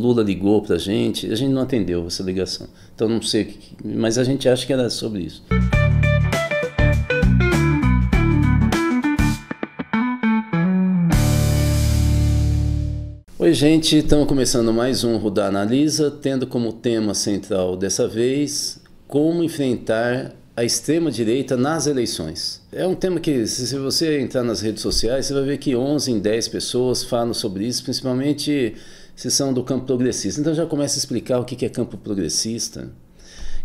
Lula ligou para a gente não atendeu essa ligação. Então não sei, mas a gente acha que era sobre isso. Oi gente, estamos começando mais um Rudá Analisa, tendo como tema central dessa vez, como enfrentar a extrema-direita nas eleições. É um tema que, se você entrar nas redes sociais, você vai ver que 11 em 10 pessoas falam sobre isso, principalmente se são do campo progressista. Então já começa a explicar o que é campo progressista.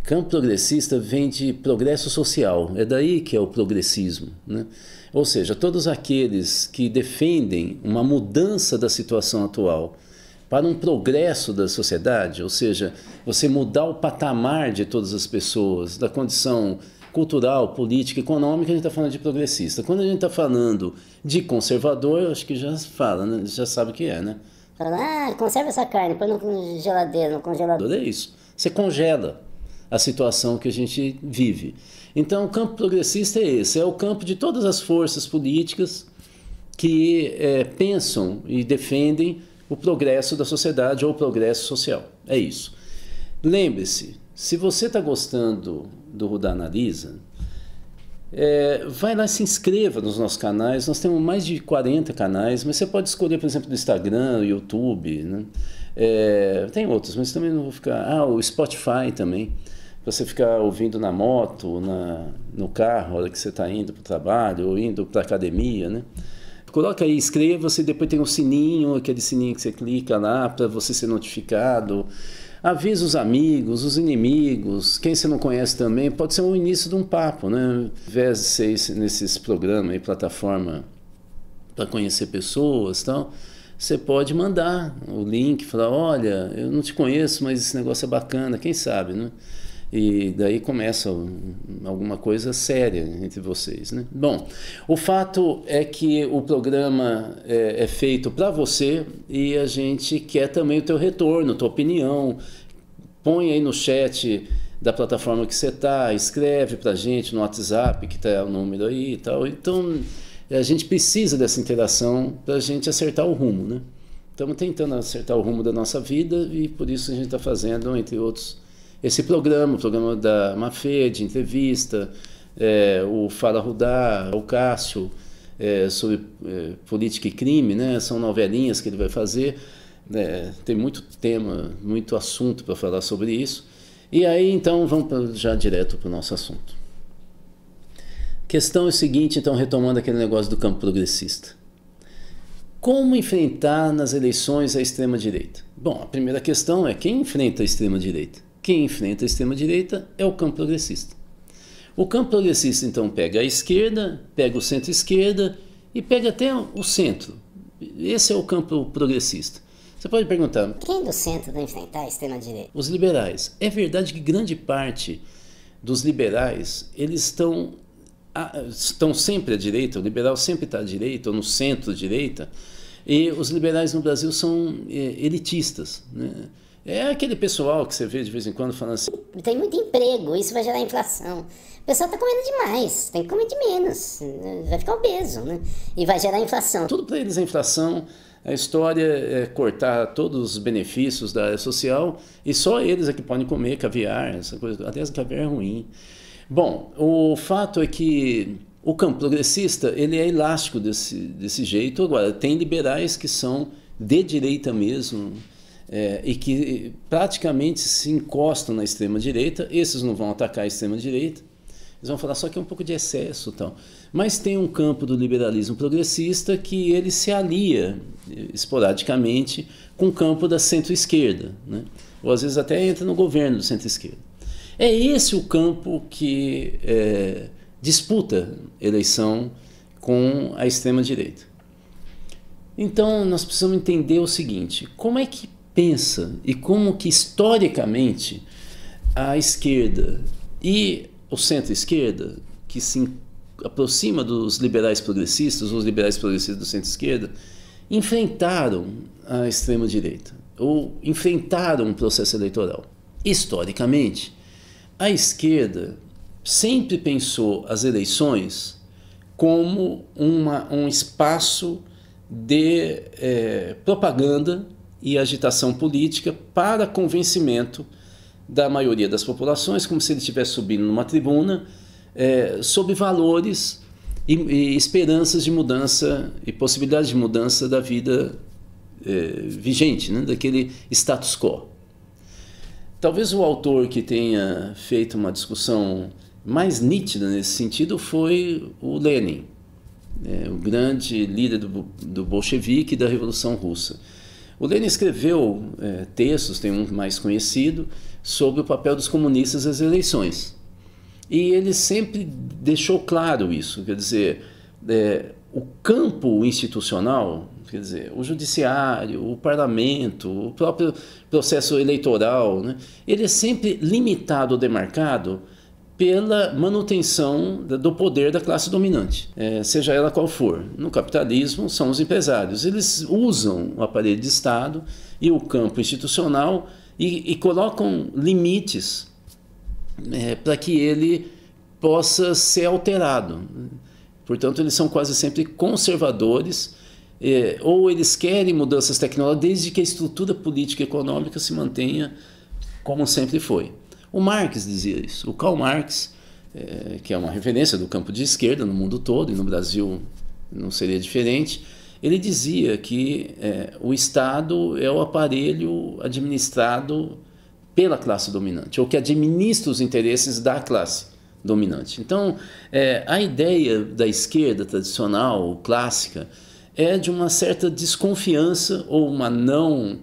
Campo progressista vem de progresso social, é daí que é o progressismo, né? Ou seja, todos aqueles que defendem uma mudança da situação atual para um progresso da sociedade, ou seja, você mudar o patamar de todas as pessoas, da condição cultural, política, econômica, a gente está falando de progressista. Quando a gente está falando de conservador, acho que já fala, né? Já sabe o que é, né? Conserva essa carne, põe na geladeira, no congelador. É isso, você congela a situação que a gente vive. Então o campo progressista é esse, é o campo de todas as forças políticas que pensam e defendem o progresso da sociedade ou o progresso social. É isso. Lembre-se, se você está gostando do Rudá Analisa, vai lá e se inscreva nos nossos canais. Nós temos mais de 40 canais, mas você pode escolher, por exemplo, do Instagram, YouTube, né? Tem outros, mas também não vou ficar... o Spotify também, para você ficar ouvindo na moto, no carro, na hora que você está indo para o trabalho ou indo para a academia, né? Coloca aí, inscreva-se, depois tem um sininho, aquele sininho que você clica lá para você ser notificado. Avisa os amigos, os inimigos, quem você não conhece também, pode ser o início de um papo, né? Ao invés de ser nesses programas aí, plataforma para conhecer pessoas e tal, você pode mandar o link, falar, olha, eu não te conheço, mas esse negócio é bacana, quem sabe, né? E daí começa alguma coisa séria entre vocês, né? Bom, o fato é que o programa é feito para você e a gente quer também o teu retorno, tua opinião. Põe aí no chat da plataforma que você está, escreve para a gente no WhatsApp, que está o número aí e tal. Então, a gente precisa dessa interação para a gente acertar o rumo, né? Estamos tentando acertar o rumo da nossa vida e por isso a gente está fazendo, entre outros, esse programa, o programa da Mafê, de entrevista, o Fala Rudá, o Cássio, sobre política e crime, né? São novelinhas que ele vai fazer, tem muito tema, muito assunto para falar sobre isso. E aí, então, vamos já direto para o nosso assunto. A questão é o seguinte, então, retomando aquele negócio do campo progressista. Como enfrentar nas eleições a extrema-direita? Bom, a primeira questão é quem enfrenta a extrema-direita? Quem enfrenta a extrema-direita é o campo progressista. O campo progressista, então, pega a esquerda, pega o centro-esquerda e pega até o centro. Esse é o campo progressista. Você pode perguntar... Quem do centro vai enfrentar a extrema-direita? Os liberais. É verdade que grande parte dos liberais, eles estão sempre à direita, o liberal sempre está à direita, ou no centro-direita, e os liberais no Brasil são elitistas, né? É aquele pessoal que você vê de vez em quando falando assim... Tem muito emprego, isso vai gerar inflação. O pessoal está comendo demais, tem que comer de menos, vai ficar obeso, né? E vai gerar inflação. Tudo para eles é inflação, a história é cortar todos os benefícios da área social e só eles é que podem comer caviar, essa coisa. Até esse caviar é ruim. Bom, o fato é que o campo progressista ele é elástico desse jeito. Agora, tem liberais que são de direita mesmo, e que praticamente se encostam na extrema-direita. Esses não vão atacar a extrema-direita, eles vão falar só que é um pouco de excesso e tal. Mas tem um campo do liberalismo progressista que ele se alia esporadicamente com o campo da centro-esquerda, né? Ou às vezes até entra no governo do centro-esquerda. É esse o campo que disputa eleição com a extrema-direita. Então nós precisamos entender o seguinte, como é que pensa e como que historicamente a esquerda e o centro-esquerda, que se aproxima dos liberais progressistas, os liberais progressistas do centro-esquerda, enfrentaram a extrema-direita, ou enfrentaram um processo eleitoral. Historicamente, a esquerda sempre pensou as eleições como um espaço de propaganda e agitação política para convencimento da maioria das populações, como se ele estivesse subindo numa tribuna, sobre valores e esperanças de mudança e possibilidades de mudança da vida vigente, né, daquele status quo. Talvez o autor que tenha feito uma discussão mais nítida nesse sentido foi o Lenin, o grande líder do bolchevique e da Revolução Russa. O Lenin escreveu textos, tem um mais conhecido, sobre o papel dos comunistas nas eleições. E ele sempre deixou claro isso, quer dizer, o campo institucional, quer dizer, o judiciário, o parlamento, o próprio processo eleitoral, né, ele é sempre limitado ou demarcado pela manutenção do poder da classe dominante, seja ela qual for. No capitalismo são os empresários, eles usam o aparelho de Estado e o campo institucional e colocam limites para que ele possa ser alterado. Portanto, eles são quase sempre conservadores, ou eles querem mudanças tecnológicas desde que a estrutura política e econômica se mantenha como sempre foi. O Marx dizia isso. O Karl Marx, que é uma referência do campo de esquerda no mundo todo, e no Brasil não seria diferente, ele dizia que o Estado é o aparelho administrado pela classe dominante, ou que administra os interesses da classe dominante. Então, a ideia da esquerda tradicional, clássica, é de uma certa desconfiança ou uma não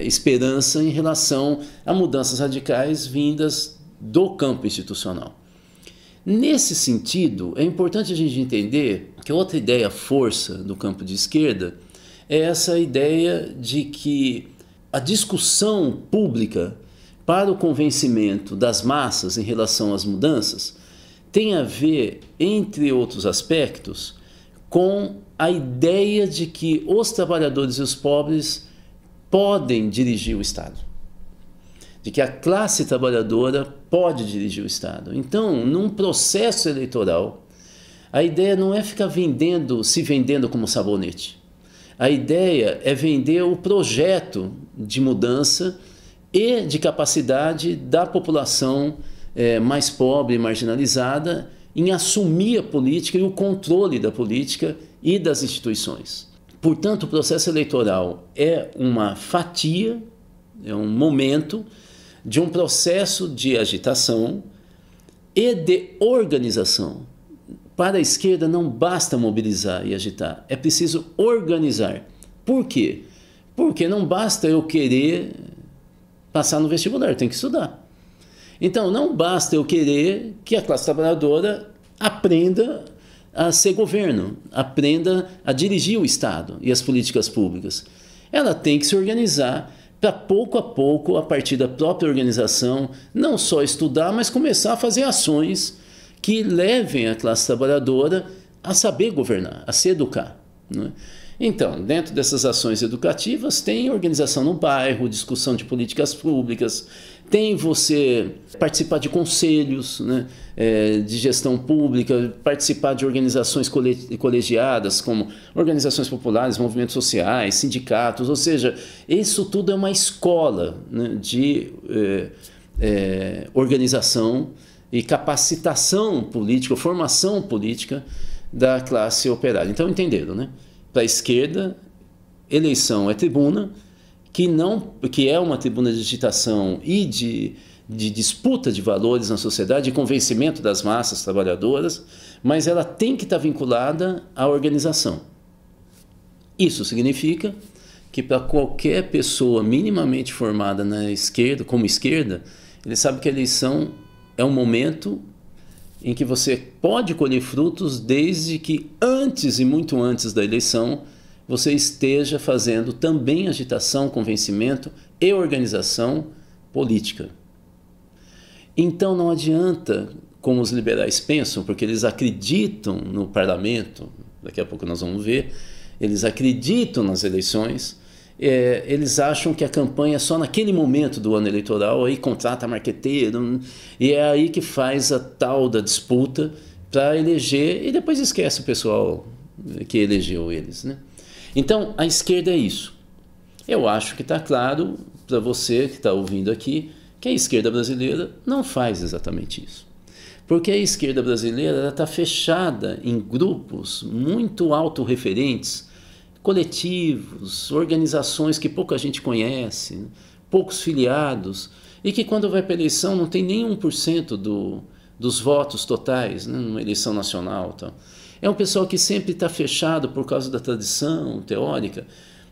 esperança em relação a mudanças radicais vindas do campo institucional. Nesse sentido, é importante a gente entender que outra ideia força do campo de esquerda é essa ideia de que a discussão pública para o convencimento das massas em relação às mudanças tem a ver, entre outros aspectos, com a ideia de que os trabalhadores e os pobres podem dirigir o Estado, de que a classe trabalhadora pode dirigir o Estado. Então, num processo eleitoral, a ideia não é ficar se vendendo como sabonete. A ideia é vender o projeto de mudança e de capacidade da população mais pobre e marginalizada em assumir a política e o controle da política e das instituições. Portanto, o processo eleitoral é uma fatia, é um momento de um processo de agitação e de organização. Para a esquerda não basta mobilizar e agitar, é preciso organizar. Por quê? Porque não basta eu querer passar no vestibular, eu tenho que estudar. Então, não basta eu querer que a classe trabalhadora aprenda a ser governo, aprenda a dirigir o Estado e as políticas públicas. Ela tem que se organizar para pouco a pouco, a partir da própria organização, não só estudar, mas começar a fazer ações que levem a classe trabalhadora a saber governar, a se educar, né? Então, dentro dessas ações educativas, tem organização no bairro, discussão de políticas públicas, tem você participar de conselhos, né, de gestão pública, participar de organizações colegiadas, como organizações populares, movimentos sociais, sindicatos, ou seja, isso tudo é uma escola, né, de organização e capacitação política, formação política da classe operária. Então, entenderam, né? Para a esquerda, eleição é tribuna, que é uma tribuna de agitação e de disputa de valores na sociedade, de convencimento das massas trabalhadoras, mas ela tem que estar vinculada à organização. Isso significa que para qualquer pessoa minimamente formada na esquerda, como esquerda, ele sabe que a eleição é um momento em que você pode colher frutos desde que antes e muito antes da eleição você esteja fazendo também agitação, convencimento e organização política. Então não adianta, como os liberais pensam, porque eles acreditam no parlamento, daqui a pouco nós vamos ver, eles acreditam nas eleições, eles acham que a campanha é só naquele momento do ano eleitoral, aí contrata marqueteiro, e é aí que faz a tal da disputa para eleger, e depois esquece o pessoal que elegeu eles, né? Então, a esquerda é isso. Eu acho que está claro para você que está ouvindo aqui que a esquerda brasileira não faz exatamente isso. Porque a esquerda brasileira está fechada em grupos muito autorreferentes, coletivos, organizações que pouca gente conhece, poucos filiados, e que quando vai para a eleição não tem nem 1% dos votos totais, né, numa eleição nacional. Tal. É um pessoal que sempre está fechado por causa da tradição teórica,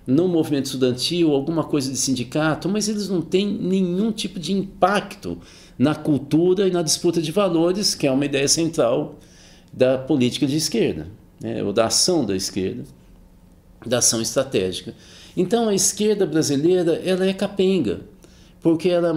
no movimento estudantil, alguma coisa de sindicato, mas eles não têm nenhum tipo de impacto na cultura e na disputa de valores, que é uma ideia central da política de esquerda, né, ou da ação da esquerda, da ação estratégica. Então a esquerda brasileira ela é capenga, porque ela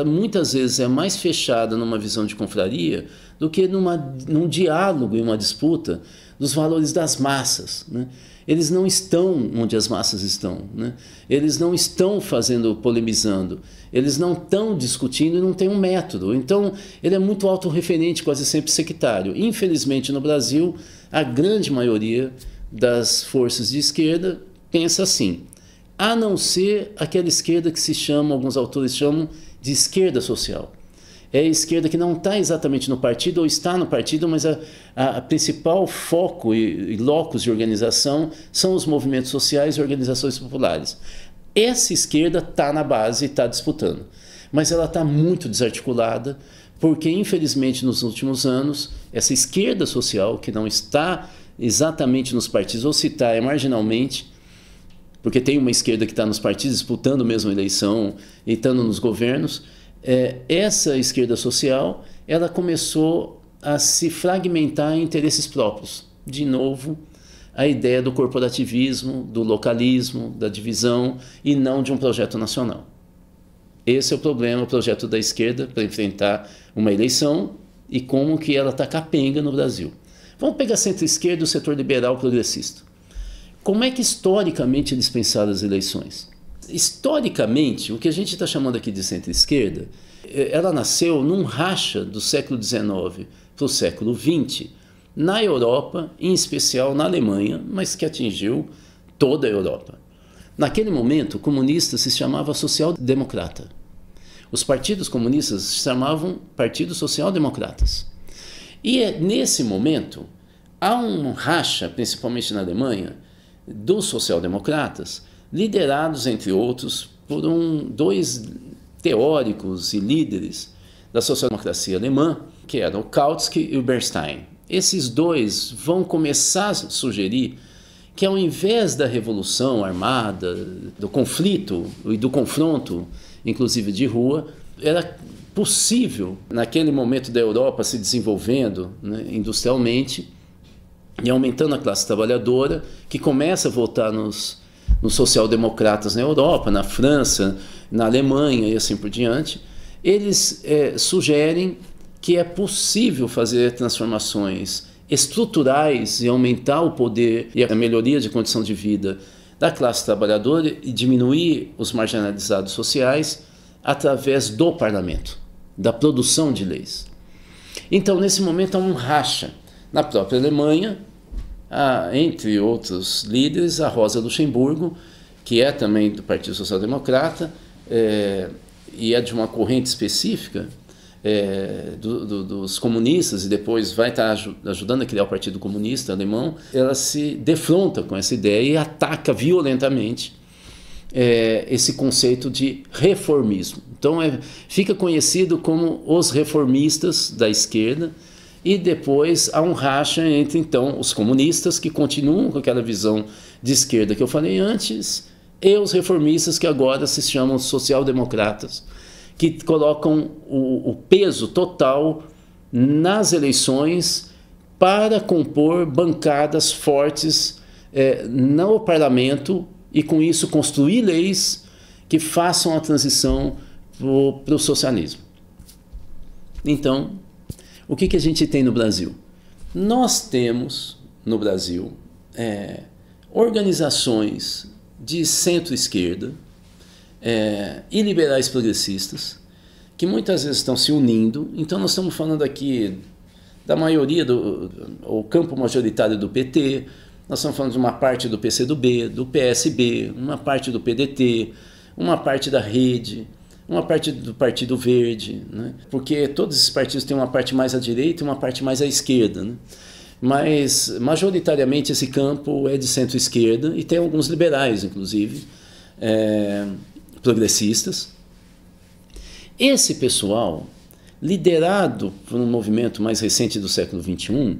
muitas vezes é mais fechada numa visão de confraria do que num diálogo e uma disputa dos valores das massas, né? Eles não estão onde as massas estão, né? Eles não estão polemizando, eles não estão discutindo e não tem um método. Então ele é muito autorreferente, quase sempre sectário. Infelizmente no Brasil, a grande maioria das forças de esquerda pensa assim, a não ser aquela esquerda que alguns autores chamam de esquerda social. É a esquerda que não está exatamente no partido, ou está no partido, mas a principal foco e locus de organização são os movimentos sociais e organizações populares. Essa esquerda está na base e está disputando, mas ela está muito desarticulada, porque infelizmente nos últimos anos, essa esquerda social, que não está exatamente nos partidos, ou se está, é marginalmente, porque tem uma esquerda que está nos partidos disputando mesmo a eleição e estando nos governos, essa esquerda social ela começou a se fragmentar em interesses próprios. De novo, a ideia do corporativismo, do localismo, da divisão e não de um projeto nacional. Esse é o problema, o projeto da esquerda para enfrentar uma eleição e como que ela está capenga no Brasil. Vamos pegar centro-esquerda e o setor liberal progressista. Como é que historicamente eles pensaram as eleições? Historicamente, o que a gente está chamando aqui de centro-esquerda, ela nasceu num racha do século XIX para o século XX, na Europa, em especial na Alemanha, mas que atingiu toda a Europa. Naquele momento, o comunista se chamava social-democrata. Os partidos comunistas se chamavam partidos social-democratas. E nesse momento, há um racha, principalmente na Alemanha, dos social-democratas, liderados, entre outros, por dois teóricos e líderes da social-democracia alemã, que eram o Kautsky e o Bernstein. Esses dois vão começar a sugerir que, ao invés da revolução armada, do conflito e do confronto, inclusive de rua, era possível, naquele momento da Europa se desenvolvendo, né, industrialmente, e aumentando a classe trabalhadora, que começa a votar nos social-democratas na Europa, na França, na Alemanha e assim por diante, eles sugerem que é possível fazer transformações estruturais e aumentar o poder e a melhoria de condição de vida da classe trabalhadora e diminuir os marginalizados sociais através do parlamento, da produção de leis. Então, nesse momento, há um racha na própria Alemanha, entre outros líderes, a Rosa Luxemburgo, que é também do Partido Social Democrata, e é de uma corrente específica dos comunistas, e depois vai estar ajudando a criar o Partido Comunista Alemão. Ela se defronta com essa ideia e ataca violentamente esse conceito de reformismo. Então fica conhecido como os reformistas da esquerda, e depois há um racha entre, então, os comunistas, que continuam com aquela visão de esquerda que eu falei antes, e os reformistas, que agora se chamam social-democratas, que colocam o peso total nas eleições para compor bancadas fortes no parlamento e, com isso, construir leis que façam a transição para o socialismo. Então, o que a gente tem no Brasil? Nós temos no Brasil organizações de centro-esquerda e liberais progressistas que muitas vezes estão se unindo. Então nós estamos falando aqui da maioria o campo majoritário do PT, nós estamos falando de uma parte do PCdoB, do PSB, uma parte do PDT, uma parte da Rede, uma parte do Partido Verde, né? Porque todos esses partidos têm uma parte mais à direita e uma parte mais à esquerda, né? Mas majoritariamente esse campo é de centro-esquerda e tem alguns liberais, inclusive, progressistas. Esse pessoal, liderado por um movimento mais recente do século XXI,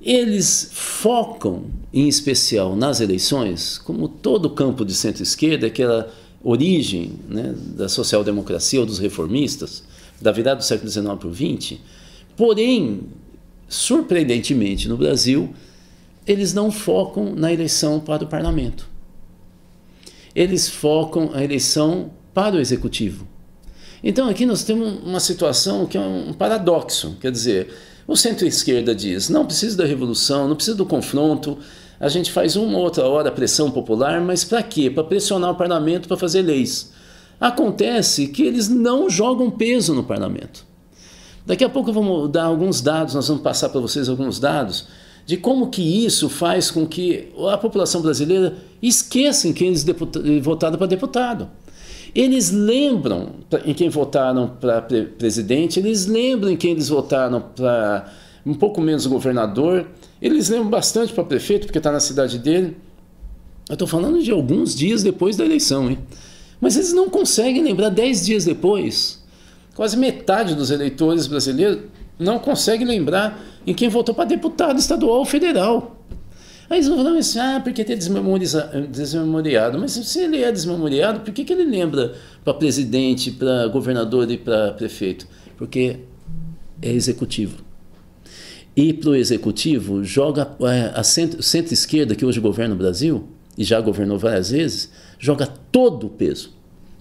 eles focam, em especial nas eleições, como todo o campo de centro-esquerda, aquela origem, né, da social-democracia ou dos reformistas, da virada do século XIX para o XX, porém, surpreendentemente no Brasil, eles não focam na eleição para o parlamento. Eles focam a eleição para o executivo. Então aqui nós temos uma situação que é um paradoxo, quer dizer, o centro-esquerda diz, não precisa da revolução, não precisa do confronto, a gente faz uma ou outra hora pressão popular, mas para quê? Para pressionar o parlamento para fazer leis. Acontece que eles não jogam peso no parlamento. Daqui a pouco eu vou dar alguns dados, nós vamos passar para vocês alguns dados, de como que isso faz com que a população brasileira esqueça em quem eles votaram para deputado. Eles lembram em quem votaram para presidente, eles lembram em quem eles votaram para um pouco menos governador, eles lembram bastante para prefeito, porque está na cidade dele. Eu estou falando de alguns dias depois da eleição, hein? Mas eles não conseguem lembrar 10 dias depois. Quase metade dos eleitores brasileiros não consegue lembrar em quem votou para deputado estadual ou federal. Aí eles vão falar assim, porque tem desmemoriado. Mas se ele é desmemoriado, por que ele lembra para presidente, para governador e para prefeito? Porque é executivo. E para o executivo, joga a centro-esquerda, que hoje governa o Brasil, e já governou várias vezes, joga todo o peso.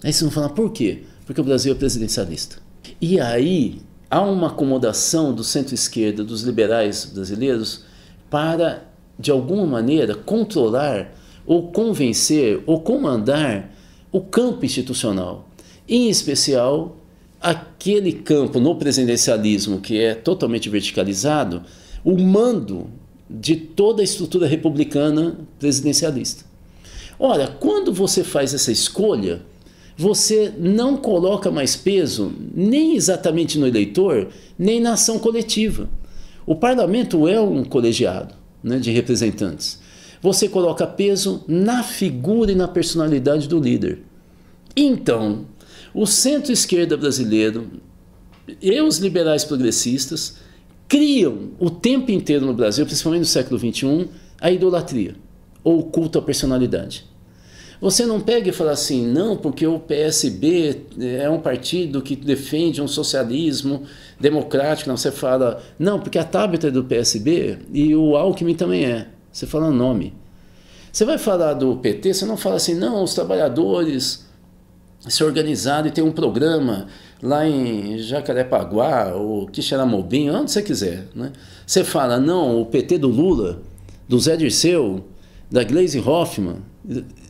Aí vocês vão falar, por quê? Porque o Brasil é presidencialista. E aí há uma acomodação do centro-esquerda, dos liberais brasileiros, para, de alguma maneira, controlar ou convencer ou comandar o campo institucional. Em especial, aquele campo no presidencialismo que é totalmente verticalizado, o mando de toda a estrutura republicana presidencialista. Ora, quando você faz essa escolha, você não coloca mais peso nem exatamente no eleitor, nem na ação coletiva. O parlamento é um colegiado, né, de representantes. Você coloca peso na figura e na personalidade do líder. Então, o centro-esquerda brasileiro e os liberais progressistas criam o tempo inteiro no Brasil, principalmente no século XXI, a idolatria, ou o culto à personalidade. Você não pega e fala assim, não, porque o PSB é um partido que defende um socialismo democrático. Não, você fala, não, porque a Tabata é do PSB e o Alckmin também é. Você fala nome. Você vai falar do PT, você não fala assim, não, os trabalhadores se organizaram e tem um programa lá em Jacarepaguá ou Quixeramobim, onde você quiser, né? Você fala, não, o PT do Lula, do Zé Dirceu, da Gleisi Hoffmann,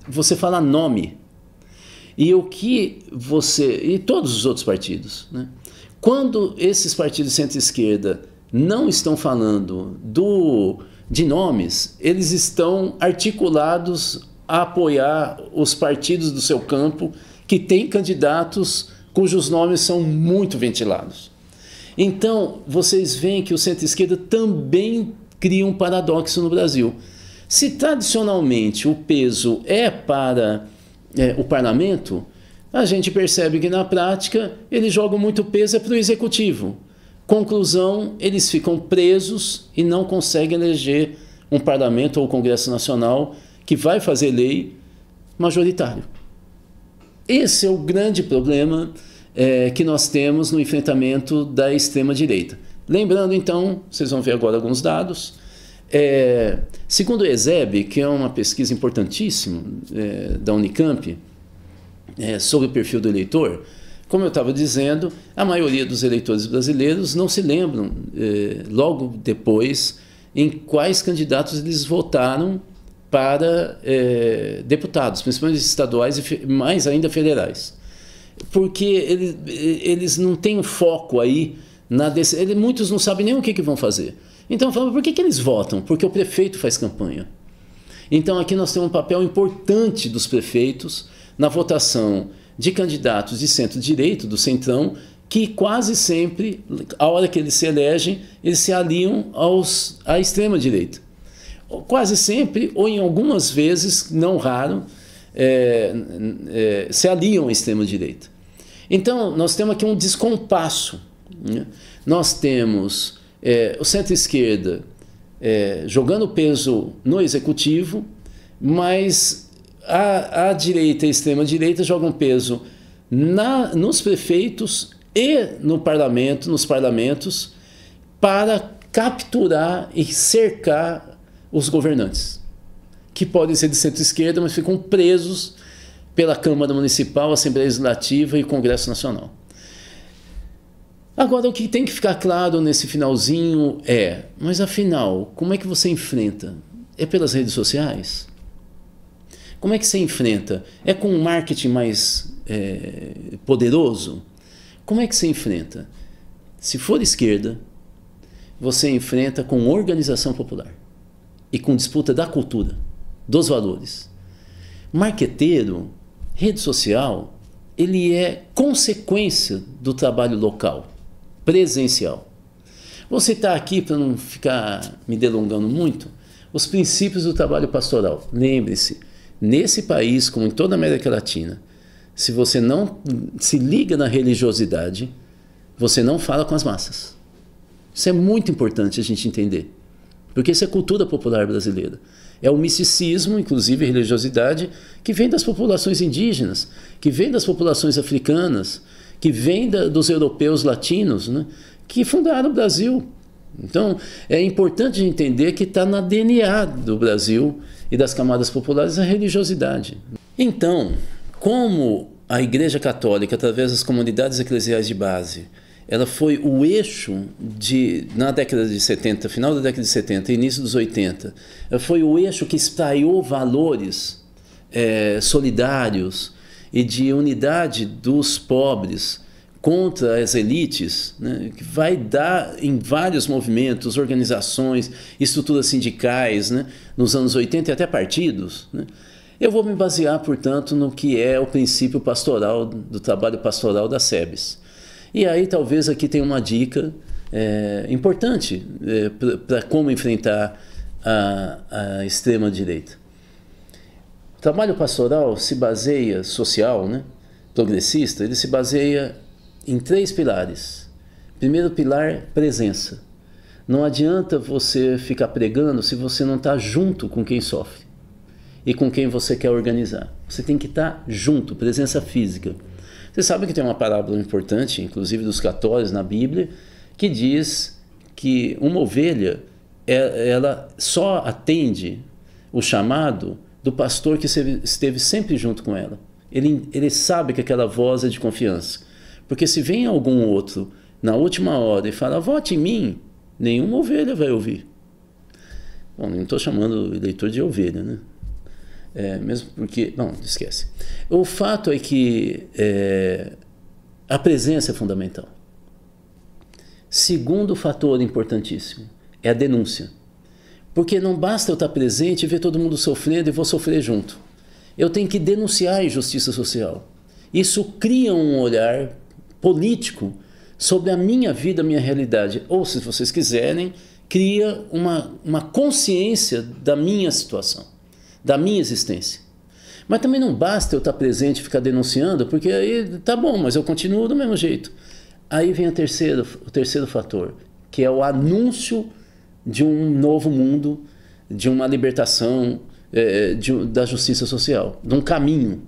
você fala nome. E o que você... E todos os outros partidos, né? Quando esses partidos de centro-esquerda não estão falando de nomes, eles estão articulados a apoiar os partidos do seu campo que têm candidatos cujos nomes são muito ventilados. Então, vocês veem que o centro-esquerda também cria um paradoxo no Brasil. Se tradicionalmente o peso é para o parlamento, a gente percebe que na prática eles jogam muito peso para o executivo. Conclusão, eles ficam presos e não conseguem eleger um parlamento ou o Congresso Nacional que vai fazer lei majoritário. Esse é o grande problema que nós temos no enfrentamento da extrema-direita. Lembrando então, vocês vão ver agora alguns dados, segundo o ESEB, que é uma pesquisa importantíssima da Unicamp, sobre o perfil do eleitor, como eu estava dizendo, a maioria dos eleitores brasileiros não se lembram logo depois em quais candidatos eles votaram para deputados, principalmente estaduais e mais ainda federais. Porque eles não têm foco aí, muitos não sabem nem o que vão fazer. Então eu falava, por que eles votam? Porque o prefeito faz campanha. Então aqui nós temos um papel importante dos prefeitos na votação de candidatos de centro-direita, do centrão, que quase sempre, a hora que eles se elegem, eles se aliam à extrema-direita. Quase sempre, ou em algumas vezes, não raro, se aliam à extrema-direita. Então, nós temos aqui um descompasso, né? Nós temos o centro-esquerda jogando peso no executivo, mas a direita e a extrema-direita jogam peso nos prefeitos e no parlamento, nos parlamentos, para capturar e cercar os governantes, que podem ser de centro-esquerda, mas ficam presos pela Câmara Municipal, Assembleia Legislativa e Congresso Nacional. Agora, o que tem que ficar claro nesse finalzinho mas afinal, como é que você enfrenta? É pelas redes sociais? Como é que você enfrenta? É com um marketing mais poderoso? Como é que você enfrenta? Se for esquerda, você enfrenta com organização popular e com disputa da cultura, dos valores. Marqueteiro, rede social, ele é consequência do trabalho local, presencial. Vou citar aqui, para não ficar me delongando muito, os princípios do trabalho pastoral. Lembre-se, nesse país, como em toda a América Latina, se você não se liga na religiosidade, você não fala com as massas. Isso é muito importante a gente entender, porque isso é cultura popular brasileira. É o misticismo, inclusive a religiosidade, que vem das populações indígenas, que vem das populações africanas, que vem dos europeus latinos, né, que fundaram o Brasil. Então, é importante entender que está na DNA do Brasil e das camadas populares a religiosidade. Então, como a Igreja Católica, através das comunidades eclesiais de base, ela foi o eixo na década de 70, final da década de 70, início dos 80, ela foi o eixo que extraiu valores solidários e de unidade dos pobres contra as elites, né, que vai dar em vários movimentos, organizações, estruturas sindicais, né, nos anos 80 e até partidos, né. Eu vou me basear, portanto, no que é o princípio pastoral, do trabalho pastoral da SEBS. E aí talvez aqui tenha uma dica importante para como enfrentar a extrema-direita. O trabalho pastoral se baseia, social, né, progressista, ele se baseia em 3 pilares. Primeiro pilar, presença. Não adianta você ficar pregando se você não está junto com quem sofre e com quem você quer organizar. Você tem que estar junto, presença física. Você sabe que tem uma parábola importante, inclusive dos católicos na Bíblia, que diz que uma ovelha, ela só atende o chamado do pastor que esteve sempre junto com ela. Ele sabe que aquela voz é de confiança. Porque se vem algum outro na última hora e fala, vote em mim, nenhuma ovelha vai ouvir. Bom, não estou chamando o eleitor de ovelha, né? Mesmo porque... Não, esquece. O fato é que a presença é fundamental. Segundo fator importantíssimo é a denúncia. Porque não basta eu estar presente e ver todo mundo sofrendo e vou sofrer junto. Eu tenho que denunciar a injustiça social. Isso cria um olhar político sobre a minha vida, a minha realidade. Ou, se vocês quiserem, cria uma consciência da minha situação, da minha existência. Mas também não basta eu estar presente e ficar denunciando, porque aí tá bom, mas eu continuo do mesmo jeito. Aí vem o terceiro fator, que é o anúncio de um novo mundo, de uma libertação da justiça social, de um caminho.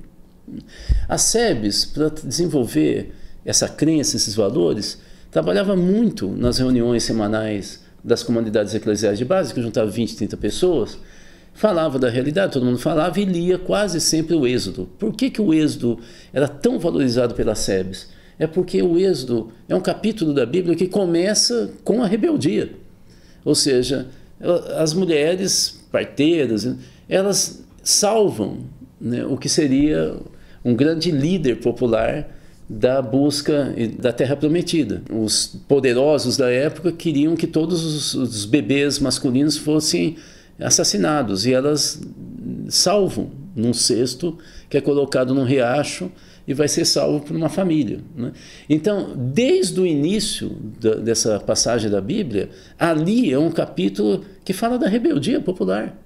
A SEBS, para desenvolver essa crença, esses valores, trabalhava muito nas reuniões semanais das comunidades eclesiais de base, que juntava 20, 30 pessoas, falava da realidade, todo mundo falava e lia quase sempre o Êxodo. Por que o Êxodo era tão valorizado pela SEBS? É porque o Êxodo é um capítulo da Bíblia que começa com a rebeldia. Ou seja, as mulheres parteiras, elas salvam, né, o que seria um grande líder popular da busca da Terra Prometida. Os poderosos da época queriam que todos os bebês masculinos fossem assassinados e elas salvam num cesto que é colocado num riacho e vai ser salvo por uma família, né? Então, desde o início dessa passagem da Bíblia, ali é um capítulo que fala da rebeldia popular,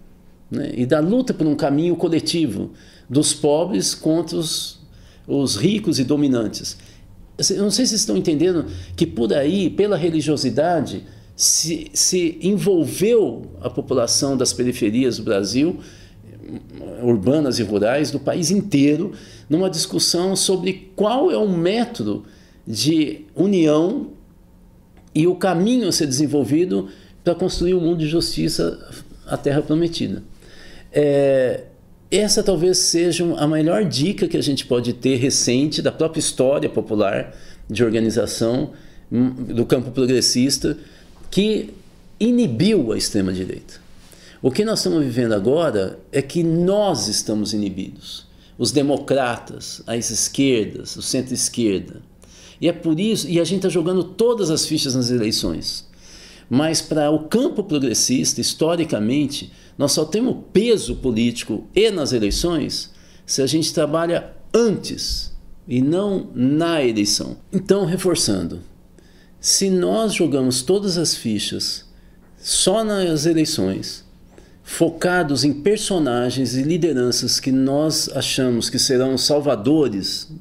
né? E da luta por um caminho coletivo dos pobres contra os ricos e dominantes. Eu não sei se vocês estão entendendo que por aí, pela religiosidade, se envolveu a população das periferias do Brasil, urbanas e rurais, do país inteiro, numa discussão sobre qual é o método de união e o caminho a ser desenvolvido para construir um mundo de justiça, a Terra Prometida. Essa talvez seja a melhor dica que a gente pode ter recente da própria história popular de organização do campo progressista que inibiu a extrema-direita. O que nós estamos vivendo agora é que nós estamos inibidos. Os democratas, as esquerdas, o centro-esquerda. E é por isso, e a gente está jogando todas as fichas nas eleições. Mas para o campo progressista, historicamente, nós só temos peso político e nas eleições se a gente trabalha antes e não na eleição. Então, reforçando, se nós jogamos todas as fichas só nas eleições, focados em personagens e lideranças que nós achamos que serão salvadores,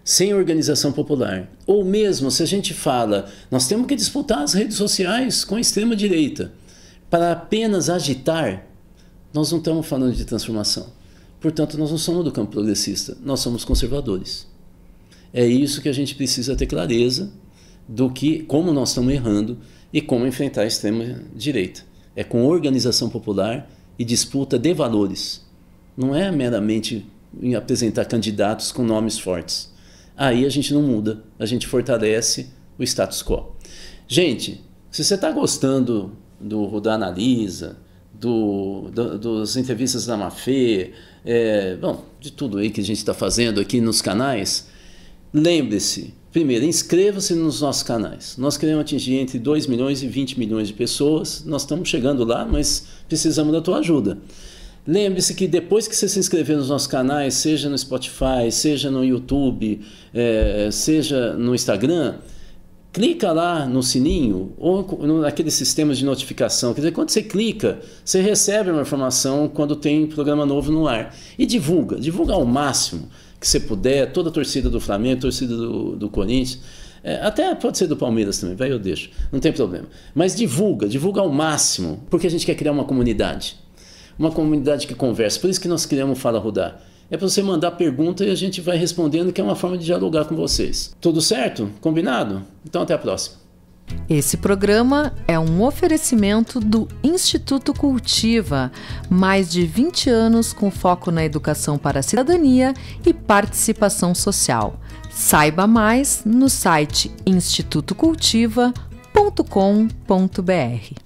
sem organização popular, ou mesmo se a gente fala, nós temos que disputar as redes sociais com a extrema-direita, para apenas agitar, nós não estamos falando de transformação. Portanto, nós não somos do campo progressista, nós somos conservadores. É isso que a gente precisa ter clareza do que, como nós estamos errando e como enfrentar a extrema-direita. É com organização popular e disputa de valores. Não é meramente em apresentar candidatos com nomes fortes. Aí a gente não muda, a gente fortalece o status quo. Gente, se você está gostando do Rudá Analisa, das entrevistas da Mafê, de tudo aí que a gente está fazendo aqui nos canais, lembre-se, primeiro, inscreva-se nos nossos canais. Nós queremos atingir entre 2 milhões e 20 milhões de pessoas. Nós estamos chegando lá, mas precisamos da tua ajuda. Lembre-se que depois que você se inscrever nos nossos canais, seja no Spotify, seja no YouTube, seja no Instagram, clica lá no sininho ou naqueles sistemas de notificação. Quer dizer, quando você clica, você recebe uma informação quando tem programa novo no ar. E divulga ao máximo que você puder, toda a torcida do Flamengo, torcida do Corinthians, até pode ser do Palmeiras também, vai, eu deixo, não tem problema. Mas divulga ao máximo, porque a gente quer criar uma comunidade que conversa. Por isso que nós criamos o Fala Rudá. É para você mandar pergunta e a gente vai respondendo, que é uma forma de dialogar com vocês. Tudo certo? Combinado? Então até a próxima. Esse programa é um oferecimento do Instituto Cultiva, mais de 20 anos com foco na educação para a cidadania e participação social. Saiba mais no site institutocultiva.com.br.